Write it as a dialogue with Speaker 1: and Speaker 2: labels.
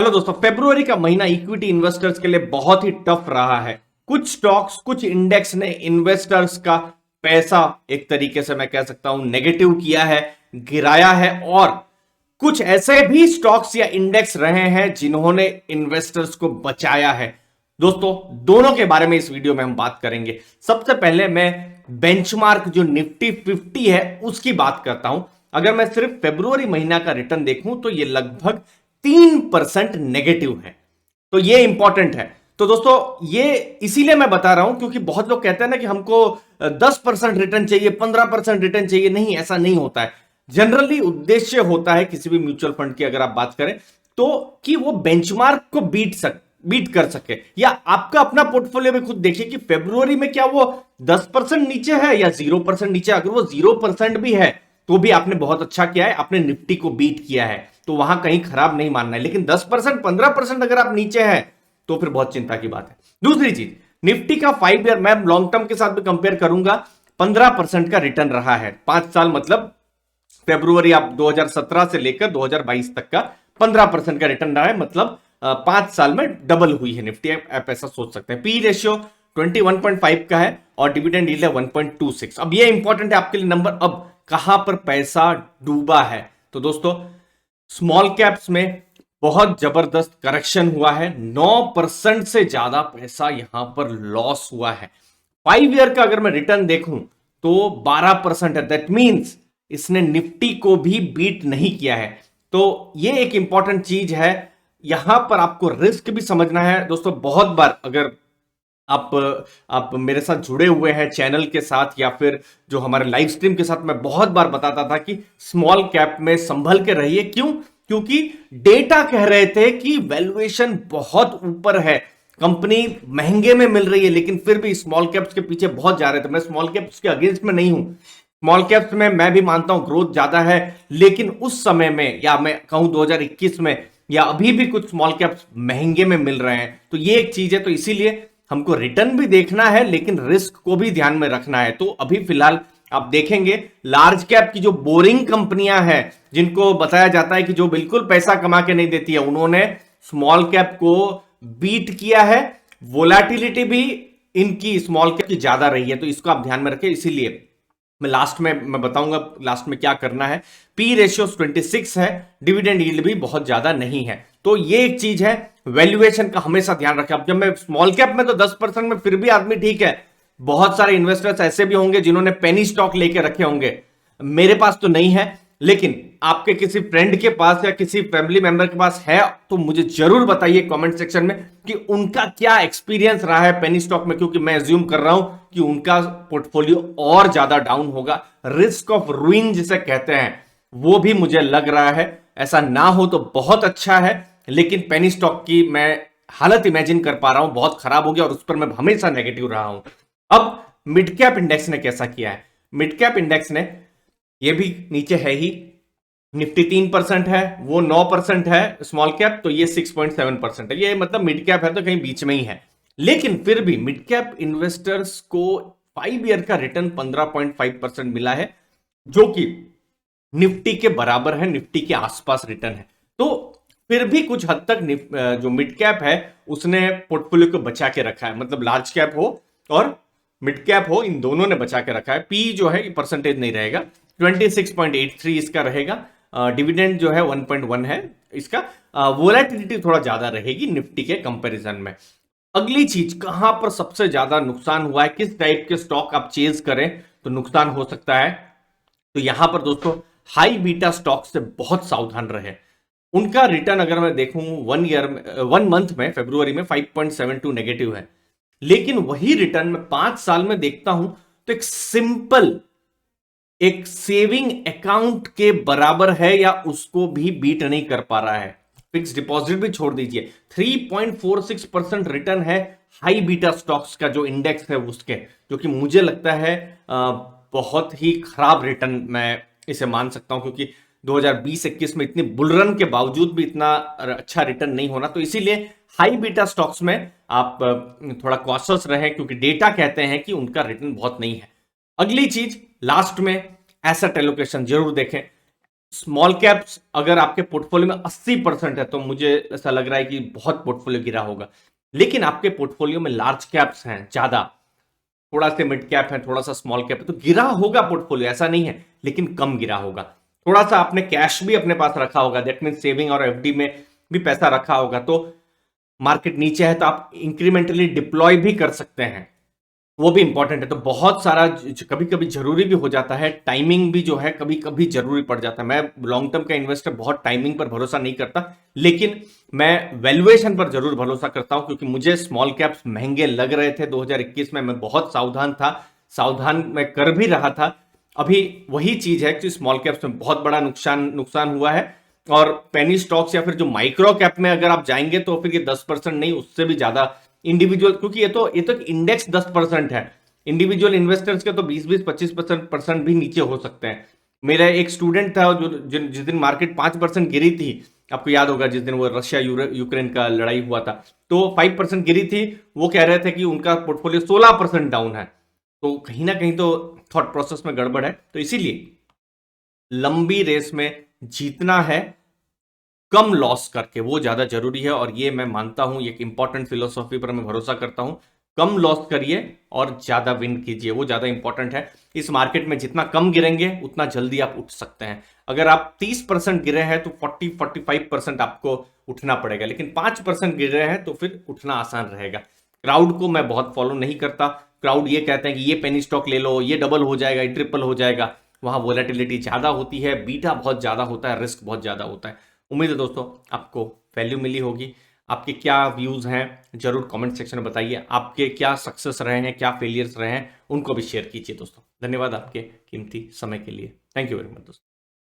Speaker 1: Hello दोस्तों, February का महीना इक्विटी इन्वेस्टर्स के लिए बहुत ही टफ रहा है। कुछ स्टॉक्स, कुछ इंडेक्स ने इन्वेस्टर्स का पैसा एक तरीके से मैं कह सकता हूं नेगेटिव किया है, गिराया है। और कुछ ऐसे भी स्टॉक्स या इंडेक्स रहे हैं जिन्होंने इन्वेस्टर्स को बचाया है। दोस्तों, दोनों के बारे में इस वीडियो में हम बात करेंगे। सबसे पहले मैं बेंचमार्क जो निफ्टी 50 है उसकी बात करता हूं। अगर मैं सिर्फ फेब्रुवरी महीना का रिटर्न देखूं तो यह लगभग 3% नेगेटिव है। तो ये इंपॉर्टेंट है। तो दोस्तों, ये इसीलिए मैं बता रहा हूं क्योंकि बहुत लोग कहते हैं ना कि हमको 10% रिटर्न चाहिए, 15% रिटर्न चाहिए। नहीं, ऐसा नहीं होता है। जनरली उद्देश्य होता है किसी भी म्यूचुअल फंड की अगर आप बात करें तो कि वो बेंचमार्क को बीट कर सके। या आपका अपना पोर्टफोलियो में खुद देखिए कि फेब्रुवरी में क्या वो 10% नीचे है या 0% नीचे। अगर वो 0% भी है तो भी आपने बहुत अच्छा किया है, आपने निफ्टी को बीट किया है, तो वहां कहीं खराब नहीं मानना है। लेकिन 10%, 15% अगर आप नीचे हैं तो फिर बहुत चिंता की बात है। दूसरी चीज, निफ्टी का 5 ईयर, मैं लॉन्ग टर्म के साथ भी कंपेयर करूंगा, 15% का रिटर्न रहा है 5 साल। मतलब फेब्रुवरी आप 2017 से लेकर 2022 तक का 15% का रिटर्न रहा है। मतलब 5 साल में डबल हुई है निफ्टी। आप ऐसा सोच सकते हैं। पी रेशियो 21.5 का है और डिविडेंड यील्ड है 1.26। अब ये इंपॉर्टेंट है आपके लिए नंबर। अब कहां पर पैसा डूबा है? तो दोस्तों, स्मॉल कैप्स में बहुत जबरदस्त करेक्शन हुआ है। 9% से ज्यादा पैसा यहां पर लॉस हुआ है। 5 ईयर का अगर मैं रिटर्न देखूं तो 12% है। दैट मींस इसने निफ्टी को भी बीट नहीं किया है। तो ये एक इंपॉर्टेंट चीज है। यहां पर आपको रिस्क भी समझना है दोस्तों। बहुत बार अगर आप आप मेरे साथ जुड़े हुए हैं चैनल के साथ या फिर जो हमारे लाइव स्ट्रीम के साथ, मैं बहुत बार बताता था कि स्मॉल कैप में संभल के रहिए। क्यों? क्योंकि डेटा कह रहे थे कि वैल्यूएशन बहुत ऊपर है, कंपनी महंगे में मिल रही है, लेकिन फिर भी स्मॉल कैप्स के पीछे बहुत जा रहे थे। मैं स्मॉल कैप्स के अगेंस्ट में नहीं हूं। स्मॉल कैप्स में मैं भी मानता हूं ग्रोथ ज्यादा है, लेकिन उस समय में, या मैं कहूं 2021 में, या अभी भी कुछ स्मॉल कैप्स महंगे में मिल रहे हैं। तो ये एक चीज है। तो इसीलिए हमको रिटर्न भी देखना है लेकिन रिस्क को भी ध्यान में रखना है। तो अभी फिलहाल आप देखेंगे लार्ज कैप की जो बोरिंग कंपनियां हैं, जिनको बताया जाता है कि जो बिल्कुल पैसा कमा के नहीं देती है, उन्होंने स्मॉल कैप को बीट किया है। वोलेटिलिटी भी इनकी स्मॉल कैप की ज्यादा रही है। तो इसको आप ध्यान में रखें। इसीलिए मैं लास्ट में मैं बताऊंगा लास्ट में क्या करना है। पी रेशियो 26 है, डिविडेंड यील्ड भी बहुत ज्यादा नहीं है। तो ये एक चीज है, वैल्यूएशन का हमेशा ध्यान रखें। अब जब मैं स्मॉल कैप में तो 10% में फिर भी आदमी ठीक है। बहुत सारे इन्वेस्टर्स ऐसे भी होंगे जिन्होंने पेनी स्टॉक लेके रखे होंगे। मेरे पास तो नहीं है, लेकिन आपके किसी फ्रेंड के पास या किसी फैमिली मेंबर के पास है तो मुझे जरूर बताइए कमेंट सेक्शन में कि उनका क्या एक्सपीरियंस रहा है पेनी स्टॉक में। क्योंकि मैं एज्यूम कर रहा हूं कि उनका पोर्टफोलियो और ज्यादा डाउन होगा। रिस्क ऑफ रूइन जिसे कहते हैं वो भी मुझे लग रहा है। ऐसा ना हो तो बहुत अच्छा है, लेकिन पेनी स्टॉक की मैं हालत इमेजिन कर पा रहा हूं, बहुत खराब हो गया और उस पर मैं हमेशा नेगेटिव रहा हूं। अब मिड कैप इंडेक्स ने कैसा किया है? मिड कैप इंडेक्स ने, ये भी नीचे है ही, निफ्टी 3% है, वो 9% है स्मॉल कैप, तो ये 6.7% है। ये मतलब मिड कैप है तो कहीं बीच में ही है। लेकिन फिर भी मिड कैप इन्वेस्टर्स को 5 ईयर का रिटर्न 15.5% मिला है, जो कि निफ्टी के बराबर है, निफ्टी के आसपास रिटर्न है। तो फिर भी कुछ हद तक जो मिड कैप है उसने पोर्टफोलियो को बचा के रखा है। मतलब लार्ज कैप हो और मिड कैप हो, इन दोनों ने बचा के रखा है। पी जो है परसेंटेज नहीं रहेगा, 26.83 इसका रहेगा। डिविडेंड जो है 1.1 है इसका। वोलेटिलिटी थोड़ा ज्यादा रहेगी निफ्टी के कंपैरिजन में। अगली चीज, कहां पर सबसे ज्यादा नुकसान हुआ है, किस टाइप के स्टॉक आप चेज करें तो नुकसान हो सकता है? तो यहां पर दोस्तों हाई बीटा स्टॉक से बहुत सावधान रहे। उनका रिटर्न अगर मैं देखूं 1 मंथ में, फेब्रुवरी में 5.72 नेगेटिव है। लेकिन वही रिटर्न में 5 साल में देखता हूं तो एक सिंपल, एक सेविंग अकाउंट के बराबर है या उसको भी बीट नहीं कर पा रहा है। फिक्स डिपॉजिट भी छोड़ दीजिए, 3.46% रिटर्न है हाई बीटा स्टॉक्स का जो इंडेक्स है उसके, जो कि मुझे लगता है बहुत ही खराब रिटर्न मैं इसे मान सकता हूं। क्योंकि 2020-21 में इतनी बुलरन के बावजूद भी इतना अच्छा रिटर्न नहीं होना। तो इसीलिए हाई बीटा स्टॉक्स में आप थोड़ा कॉशियस रहें, क्योंकि डेटा कहते हैं कि उनका रिटर्न बहुत नहीं है। अगली चीज, लास्ट में एसेट एलोकेशन जरूर देखें। स्मॉल कैप्स अगर आपके पोर्टफोलियो में 80% है तो मुझे ऐसा लग रहा है कि बहुत पोर्टफोलियो गिरा होगा। लेकिन आपके पोर्टफोलियो में लार्ज कैप्स हैं ज्यादा, थोड़ा से मिड कैप है, थोड़ा सा स्मॉल कैप है, तो गिरा होगा पोर्टफोलियो, ऐसा नहीं है, लेकिन कम गिरा होगा। थोड़ा सा आपने कैश भी अपने पास रखा होगा, दैट मीन सेविंग और एफडी में भी पैसा रखा होगा, तो मार्केट नीचे है तो आप इंक्रीमेंटली डिप्लॉय भी कर सकते हैं, वो भी इंपॉर्टेंट है। तो बहुत सारा कभी कभी जरूरी भी हो जाता है, टाइमिंग भी जो है कभी कभी जरूरी पड़ जाता है। मैं लॉन्ग टर्म का इन्वेस्टर बहुत टाइमिंग पर भरोसा नहीं करता, लेकिन मैं वैल्यूएशन पर जरूर भरोसा करता हूं, क्योंकि मुझे स्मॉल कैप्स महंगे लग रहे थे 2021 में, मैं बहुत सावधान था, सावधान मैं कर भी रहा था। अभी वही चीज है कि स्मॉल कैप्स में बहुत बड़ा नुकसान हुआ है, और पेनी स्टॉक्स या फिर जो माइक्रो कैप में अगर आप जाएंगे तो फिर ये 10% नहीं, उससे भी ज्यादा इंडिविजुअल, क्योंकि ये तो इंडेक्स 10% है, इंडिविजुअल इन्वेस्टर्स के तो 20-25% भी नीचे हो सकते हैं। मेरा एक स्टूडेंट था जो जिस दिन मार्केट 5% गिरी थी, आपको याद होगा जिस दिन वो रशिया यूक्रेन का लड़ाई हुआ था, तो 5% गिरी थी, वो कह रहे थे कि उनका पोर्टफोलियो 16% डाउन है। तो कहीं ना कहीं तो थॉट प्रोसेस में गड़बड़ है। तो इसीलिए लंबी रेस में जीतना है कम लॉस करके, वो ज्यादा जरूरी है, और ये मैं मानता हूं, एक इंपॉर्टेंट फिलोसॉफी पर मैं भरोसा करता हूं। कम लॉस करिए और ज्यादा विन कीजिए, वो ज्यादा इंपॉर्टेंट है। इस मार्केट में जितना कम गिरेंगे उतना जल्दी आप उठ सकते हैं। अगर आप 30% गिरे हैं तो 40-45% आपको उठना पड़ेगा, लेकिन 5% गिर रहे हैं तो फिर उठना आसान रहेगा। क्राउड को मैं बहुत फॉलो नहीं करता। क्राउड ये कहते हैं कि ये पेनी स्टॉक ले लो, ये डबल हो जाएगा, ये ट्रिपल हो जाएगा, वहां वोलेटिलिटी ज्यादा होती है, बीटा बहुत ज्यादा होता है, रिस्क बहुत ज्यादा होता है। उम्मीद है दोस्तों आपको वैल्यू मिली होगी। आपके क्या व्यूज हैं जरूर कमेंट सेक्शन में बताइए, आपके क्या सक्सेस रहे हैं, क्या फेलियर्स रहे हैं, उनको भी शेयर कीजिए दोस्तों। धन्यवाद आपके कीमती समय के लिए। थैंक यू वेरी मच दोस्तों।